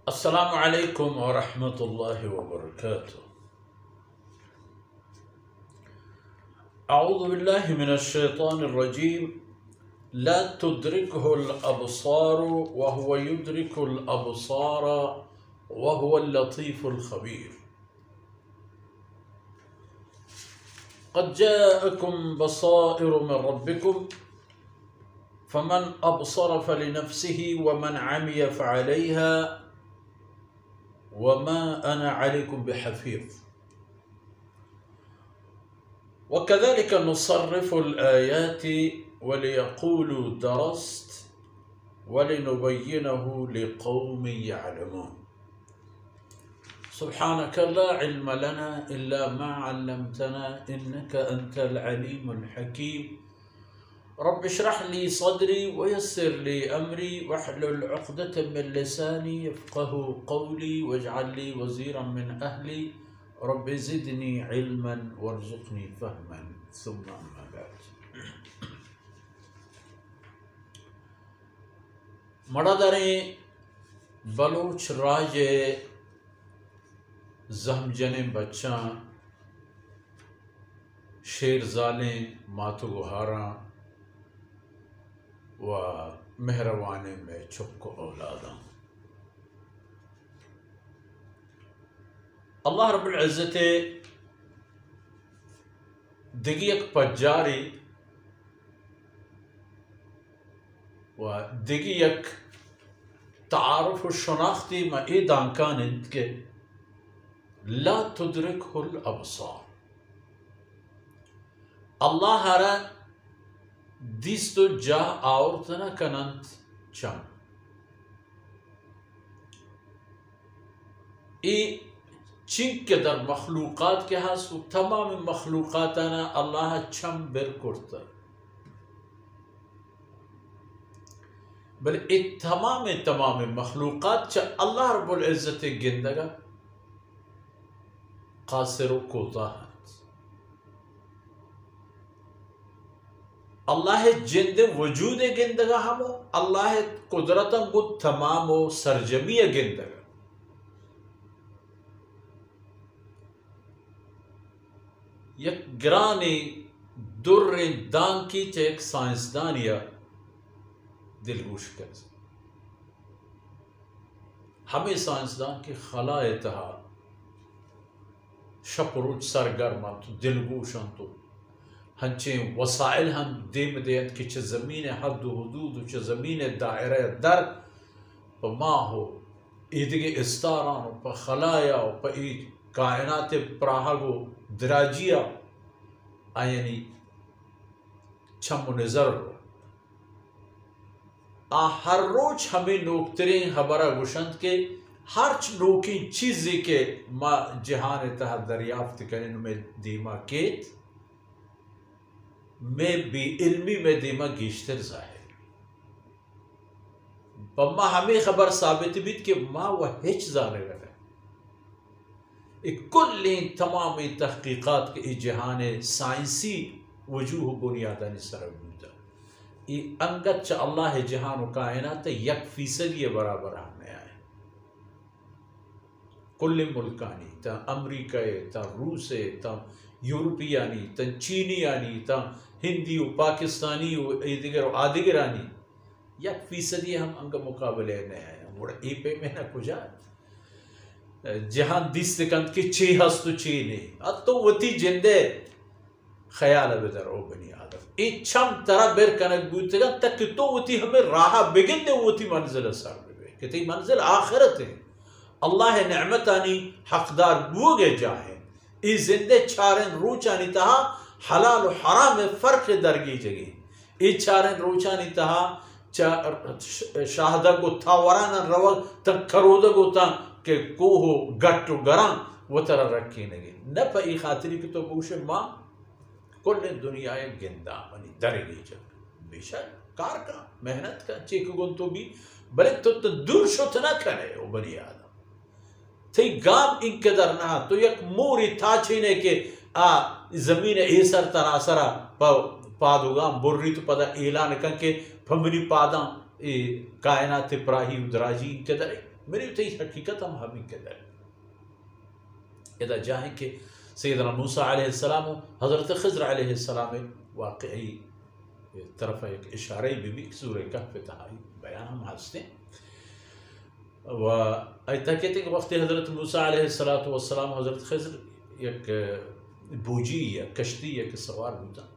अस्सलामु अलैकुम व रहमतुल्लाहि व बरकातुहू। अऊज़ु बिल्लाहि मिनश शैतानिर रजीम। ला तुद्रिकुहुल अबसार व हुवा युद्रिकुल अबसार व हुवल लतीफुल खबीर। क़द जाअकुम बसाइरु मिन रब्बिकुम फमन अबसर फलिनफ्सिही व मन अमिया फअलैहा वमा अना अलैकुम बिहफ़ीज़ वकज़ालिक नुसर्रिफ़ुल आयाति वलियक़ूलू दरस्त वलिनुबय्यिनहु लिक़ौमिन यअलमून। सुब्हानक ला इल्म लना इल्ला मा अल्लमतना इन्नका अंतल अलीमुल हकीम। रब्बि इश्रह ली सदरी वयस्सिर ली अमरी वहलुल उक़दतम मिन लिसानी यफ़क़हू क़ौली वजअल ली वज़ीरन मिन अहली रब्बि ज़िदनी इल्मन वरज़ुक़नी फ़हमन सुम्मा अम्मा बाद। मड़ादरे बलूच राजे ज़हमजने बच्चा शेरज़ाले मातु गुहारा व मेहरवाने में चुपको औलादा। अल्लाह रब्बुल इज़्ज़ते दिगियक पज्जारी व दिगियक तारुफ शनाख्ती में दांकानित के ला तुद्रिकुहुल अबसार। अल्लाह हरा दिस्तो जा आवर्तना कनंत चम ए चिंक के दर मखलूक़ात के हास तमाम मखलूक़ातना अल्लाह चम बिर कुर्ता बल ए तमाम मखलूक़ात च अल्लाह रब्बुल इज़्ज़त गिंदगा क़ासिर कोताह अल्लाह जिंद वजूद गिंदगा हमो अल्लाह कुदरतम गु तमामो सरजमी गिंदगा। यक ग्रानी दुर्र दान की एक साइंसदान या दिलगोश कर हमें साइंसदान की खलाए तहा शपरुच सरगर्मा तो दिलगोशन तो हंचे वसाइल हम देम देत कि च ज़मीन हद हदूद च ज़मीन दायरा दर प मा हो ईदगे इस्तारान प खलाया प ई कायनात प्राहगो दराजिया आयनी छम नज़र आ हर रोज हमें नोकतरे खबरा गुशंत के हर नोकी चीज़ के मा जहान तह दरियाफ्त करने में दीमा केत में भी इल्मी में दीमा गिश्तर जाहिर पम्मा हमें खबर साबित भी कि माँ वह हिच जाने लगा कुल्ली तमाम तहकीकात के जहान साइंसी वजूह बुनियादानी सरबूदा ये अंगत च अल्लाह जहान कायनात 1% ये बराबर हमें आए कुल्ली मुल्कानी ता अमरीका ता रूस ता यूरोपियानी ता चीनियानी ता हिंदी पाकिस्तानी दिगर आदिगरानी 1% हम अंग मुकाबले नहीं आए मुड़ ए पे में ना कुजा जहान दिस कंत की ची हस्तु ची नहीं अब तो वती जिंदे ख्याल बेदर ओ बनी आदम इच्छम तरह बेर कनक बुतगा तक तो वती हमें राह बिगिन दे वती मंजिल सर बे कितनी मंजिल आखिरत है अल्लाह नेमतानी हकदार बुगे जाहे ई जिंदे चारन रूचानी तहा हलाल हराम में फर्क दरगी जगी ई चारन रूचानी तहा शाहदा को था वराना रवा तक करोदा को ता के कोहो गट्टू गरम वो तरह रखी नगे न पई खातिरी की तो बूशे माँ कुल दुनिया गिंदा बनी दरगी जग बेशक कार का मेहनत का चेक गुन तो भी बड़े तो दूर शुत न करे वो बनी आदम थी गाम इनकदर ना तो एक मोरी था छीने के आ जमीन ऐसर तरासरा पादुगाम बुर्री तो पदा ऐलान करके फमरी पादा कायनात प्राही उदराजी इनकदर मेरी तो हकीकत हम ही कदर इधर जाए कि सैयदना मूसा अलैहिस्सलाम हज़रत खज़र अलैहिस्सलाम वाक़ई तरफ एक इशारे भी सूरह कहफ तहाई बयान हम हंसते व कहते कि वक्त हज़रत मूसा अलैहिस्सलाम हज़रत खज़र एक बूजी या कश्ती एक सवार होता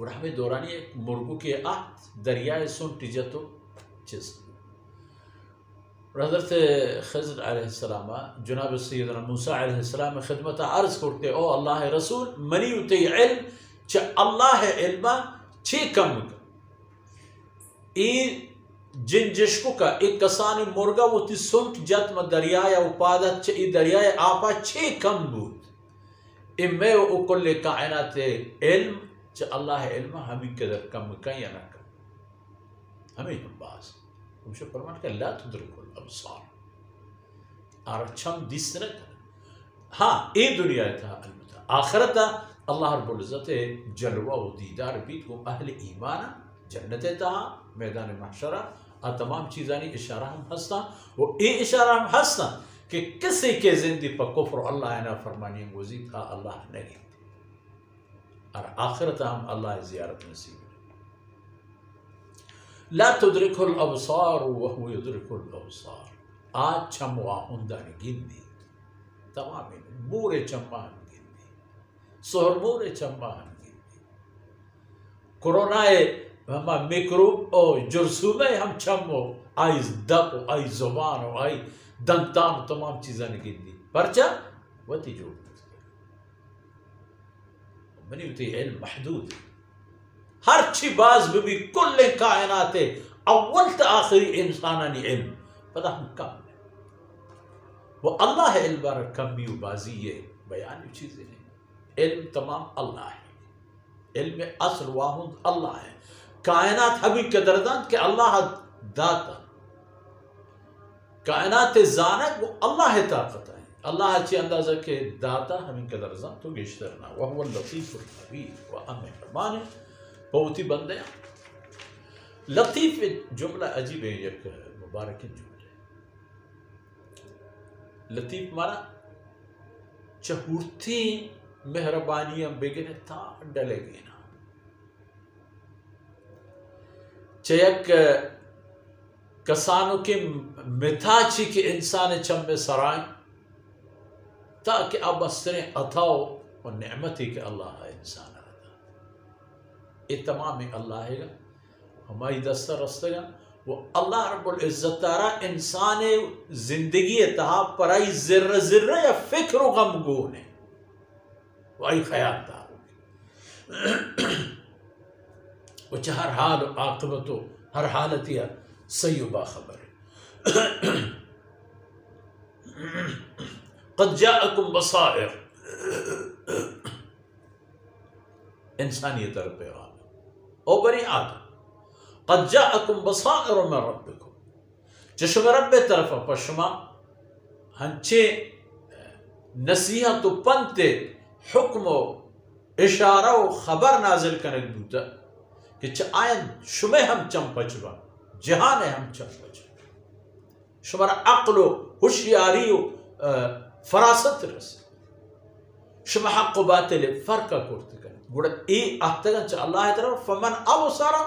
और हमें दौरानी एक मुर्गों के आठ दरियाए सुन टिजतो चिस हज़रत खज़र अलैहिस्सलाम जनाब सैयदना मूसा अलैहिस्सलाम खिदमत अर्ज़ करते ओ अल्लाह रसूल मनी उते इल्म च अल्लाह इल्मा छे कम ई जिन जिश्को का एक कसानी मुर्गा वो ती सुंट जत म दरियाया उपादत च ई दरियाए आपा छे कम बूद इम्मे उकुल कायनात इल्म च अल्लाह इल्मा हमी कदर कम का या ना कम हमें हम बास हमसे फरमान का ला तुदरिकुल अबसार आरक्षम दिस न हाँ ए दुनिया था अलबत्ता आखिरत अल्लाह रब्बुल इज्जत जलवा व दीदार बीत को अहले ईमान जन्नत तहा मैदान महशरा आ तमाम चीज़ानी इशारा हम हंसता वो ए इशारा हम हंसता कि किसी के जिंदगी पर कुफ्र अल्लाह ना फरमानी गुजी था अल्लाह नहीं और आखिरत हम अल्लाह ज़ियारत नसीब ला तुदरिकुल अबसार व हुवा युदरिकुल अबसार आज चमवा हुंदानी गिंदी तमाम मूरे चम्मान सोहर मूरे चम्मान गिंदी कोरोनाए हम मिक्रोब और जुर्सुमे हम चमो आई दप आई जुबान और आई दंतान तमाम चीज़ें गिंदी परचा वती जो मनी उते इल्म महदूद हर ची बाज भी कुल कायनात अव्वल त आखिरी इंसानी इल्म पता हम कम वो अल्लाह इल्म बार कमी बाजी ये बयान चीज़ें नहीं इल्म तमाम अल्लाह है इल्म असल वाहुद अल्लाह है कायनात हबी कदरदान के अल्लाह दाता कायनात जानक वो अल्लाह ताकत है अल्लाह अच्छी अंदाजा के दाता हमें कदरदान तो गेश्तरना वह वो लतीफ़ुल खबीर व अमेहरबान बहुत ही बंदे लतीफ़ जुमला अजीब है एक मुबारक जुमला लतीफ़ माना चहुर्थी मेहरबानियां बेगने था डलेगी ना चयक कसानों के मिथाची के इंसान चम्बे सराय ताकि अब असरे अथाओ और नेमती के अल्लाह है इंसान ये तमाम अल्लाह है हमारी दस्ता रस्तगा वो अल्लाह रब्बुल इज्जत तारा इंसान जिंदगी तहा पराई ज़र्र ज़र्र या फिक्र गमगून है वही ख्याल दार वो हर हाल आक़िबत हर हालत या सही बाखबर है क़द जाअकुम बसाइर इंसानियत तरफ पैगाम ओ बनी आदम क़द जाअकुम बसाइर मिन रब्बिकुम चशम रब्बे तरफ पशमा हंचे नसीहत पंते हुक्म इशारा खबर नाजिल करने दूता कि आयन शुमे हम चंपचवा जहान है हम चंपच शुमारा अक्ल होशियारी फरासत रस शुमा हक़ बातिल फ़र्क करते कर गुड़ ई अहतगन च अल्लाह तरफ फमन अबसरा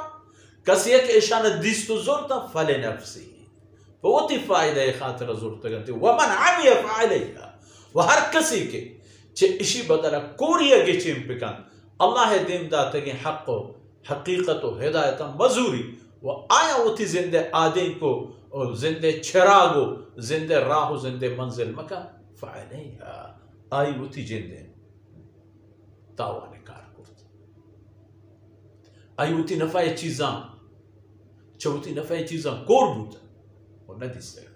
कसिया के इशान दिस्तो ज़ुरता फले नफ्सी बहुत ही फ़ायदा खातिर ज़ुरतगन थे वमन अमिया फ़अलैहा व हर कसी के चे इशी बदला कोरिया के चिंपिकन अल्लाह देम दाते के हक़ हकीकत व हिदायत मजूरी वो आया उठी जिंदे आदे को और जिंदे चिरागो जिंदे राह जिंदे मंजिल मका फ़अलैहा आई उठी जिंदे तावाने कार करते आई उठी नफ़ाए चीज़ां चौथी नफ़ाए चीज़ां कोर बूता और न दिसते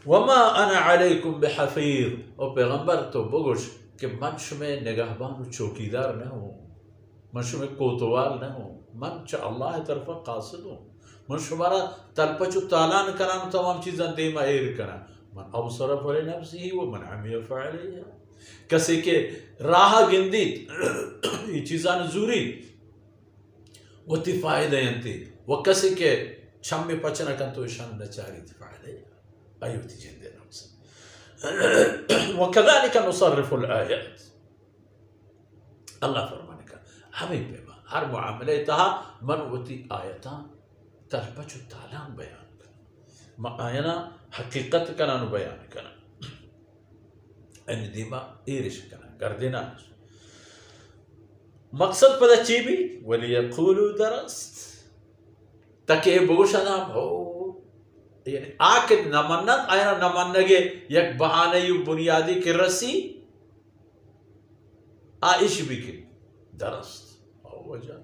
वमा अना अलैकुम बिहफ़ीज़ और पैगंबर तो बगुश कि मन शुमे निगहबान चौकीदार न हो मन शुमे कोतवाल न हो मन च अल्लाह तरफ कासिद हो मन शुमारा तलपचु तालान करान तमाम चीज़ां देमा एर करा मन अबसर फले नफ्सी व मन अमिया फ़अलैहा कसे के राह गिंदी ये चीज़ां जूरी वो ती फ़ायदे यंती वो कसे के شمي بچنا كنتو شان نچاري دفع عليه أيوتي جندنا وكذلك نصرف الآيات الله فرمانك همين بما هر معاملتها من وتي آياتان تربچو تالان بيان ما آيانا حقيقت كنا بيان كنا ان ديما ايرش كنا قردنا مقصد پدا چی بھی وليقولوا درست تاکہ بوش نام ہو یعنی آکد نمنت آیا نمنگے یک بہانے یو بنیادی کی رسی آئیش بھی کی درست او وجہ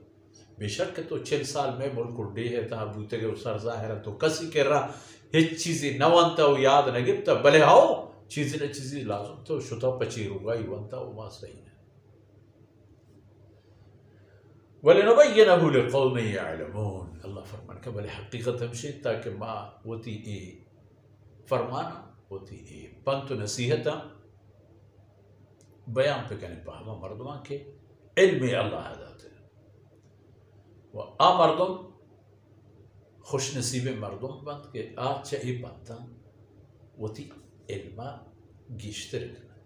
بے شک تو 40 سال میں ملک اڈے ہے تا بوتے گے سر ظاہر تو کسی کر رہا ہیچ چیزی نوانتا ہو یاد نگبتا بلے ہاؤ چیزی نہ چیزی لازم تو شتا پچیرو گا یوانتا ہو ما صحیح ہے ولنبينه لقوم يعلمون الله فرمان كبل حقيقة مشيت تاكي ما وتي اي فرمانا وتي اي بانتو نصيحتا بيان بكني فهما مردمان كي علمي الله هذا و مردم خوش نصيب مردم بند كي چه بانتا وتي علما گيشتر كنا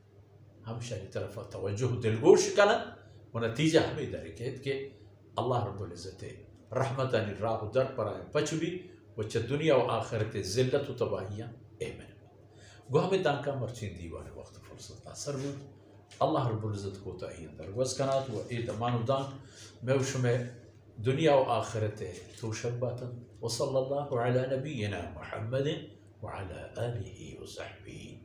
همشا طرف توجه دلگوش كنا ونتيجة همي داري كي الله رب العزة رحمة الراغ در پرائے پچبی وچ دنیا و آخرت ذلت و تباہیاں ایمن گو ہمیں دانکا مرچین دیوانے وقت فرصت اثر بود الله رب العزت کو تأیین در وز کنات و اید امان و دانک میوش میں دنیا و آخرت توشباتا وصل الله على نبينا محمد وعلى آله وصحبه